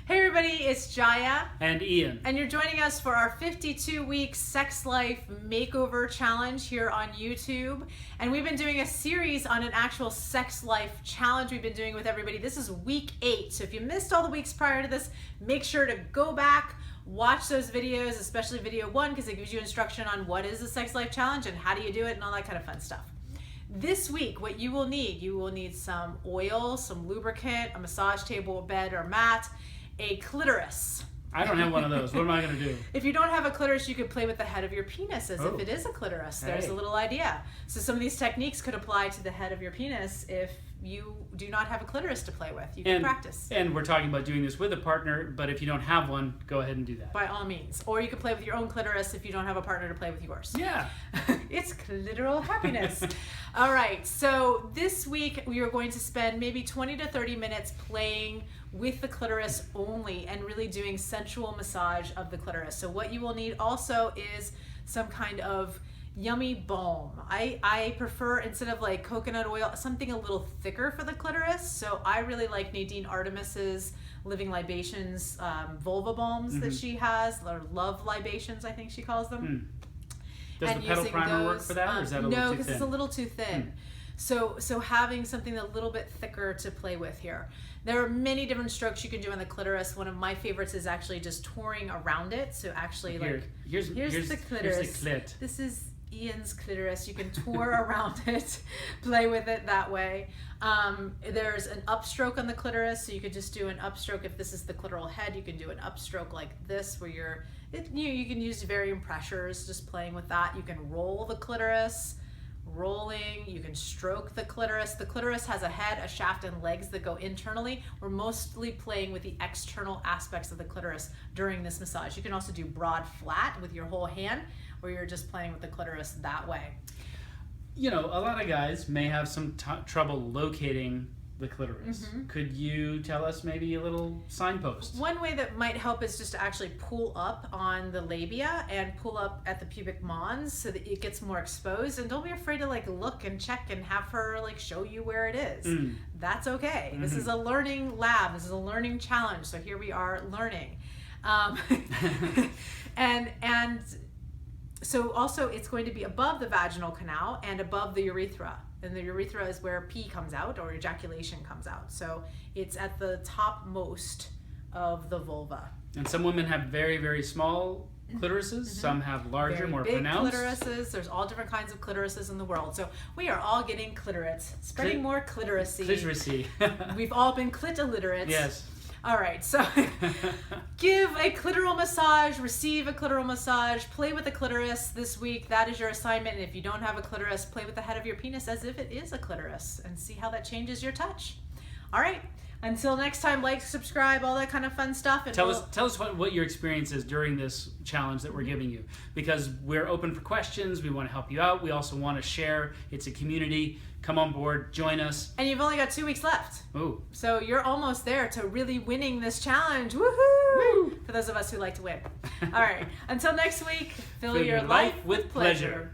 Hey everybody, it's Jaya. And Ian. And you're joining us for our 52-week Sex Life Makeover Challenge here on YouTube. And we've been doing a series on an actual Sex Life Challenge we've been doing with everybody. This is week 8. So if you missed all the weeks prior to this, make sure to go back, watch those videos, especially video 1, because it gives you instruction on what is the Sex Life Challenge and how do you do it and all that kind of fun stuff. This week, what you will need some oil, some lubricant, a massage table, bed, or mat, a clitoris. I don't have one of those. What am I going to do? If you don't have a clitoris, you could play with the head of your penis as if it is a clitoris. There's a little idea. So some of these techniques could apply to the head of your penis if you do not have a clitoris to play with. You can practice. And we're talking about doing this with a partner, but if you don't have one, go ahead and do that. By all means. Or you can play with your own clitoris if you don't have a partner to play with yours. Yeah. It's clitoral happiness. All right, so this week we are going to spend maybe 20 to 30 minutes playing with the clitoris only and really doing sensual massage of the clitoris. So what you will need also is some kind of yummy balm. I prefer, instead of like coconut oil, something a little thicker for the clitoris. So I really like Nadine Artemis's Living Libations vulva balms that she has, or love libations I think she calls them. Does the pedal primer work for that, or is that a little too thin? No, because it's a little too thin. So having something a little bit thicker to play with here. There are many different strokes you can do on the clitoris. One of my favorites is actually just touring around it. So actually, here's the clitoris. Here's the clit. This is Ian's clitoris. You can tour around it, play with it that way. There's an upstroke on the clitoris, so you could just do an upstroke. If this is the clitoral head, you can do an upstroke like this, where you can use varying pressures, just playing with that. You can roll the clitoris, rolling. You can stroke the clitoris. The clitoris has a head, a shaft, and legs that go internally. We're mostly playing with the external aspects of the clitoris during this massage. You can also do broad flat with your whole hand, where you're just playing with the clitoris that way. You know, a lot of guys may have some trouble locating the clitoris. Could you tell us maybe a little signpost? One way that might help is just to actually pull up on the labia and pull up at the pubic mons so that it gets more exposed. And don't be afraid to like look and check and have her like show you where it is. That's okay. This is a learning lab. This is a learning challenge. So here we are learning. And so also it's going to be above the vaginal canal and above the urethra. And the urethra is where pee comes out or ejaculation comes out. So it's at the topmost of the vulva. And some women have very, very small clitorises. Some have larger, very more big pronounced. Clitorises. There's all different kinds of clitorises in the world. So we are all getting clitorates, spreading more clitorisy. Clitorisy. We've all been clit illiterates. Yes. All right, so give a clitoral massage, receive a clitoral massage, play with the clitoris this week. That is your assignment. And if you don't have a clitoris, play with the head of your penis as if it is a clitoris and see how that changes your touch. All right, until next time, like, subscribe, all that kind of fun stuff. And tell us what your experience is during this challenge that we're giving you, because we're open for questions. We want to help you out. We also want to share. It's a community. Come on board, join us. And you've only got 2 weeks left. Ooh. So you're almost there to really winning this challenge. Woohoo! Woo! For those of us who like to win. All right, until next week, fill your life with pleasure.